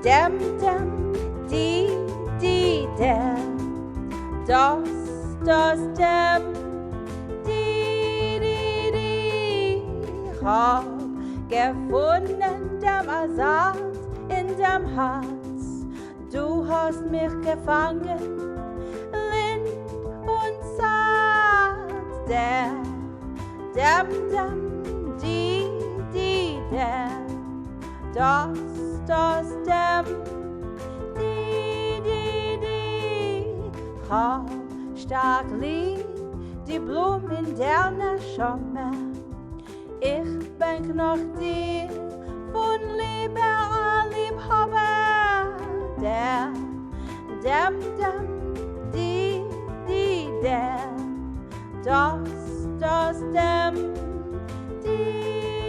dem, die, der, das, dem, die, hab gefunden dem Ersatz in dem Herz. Du hast mich gefangen, lind und satt, der, dem, die, der, das, dem, die, hab stark lieb die Blumen in der Neshama. Ich denk noch dir von Liebe an Liebhaber, der, dem, die, der, das, dem, die.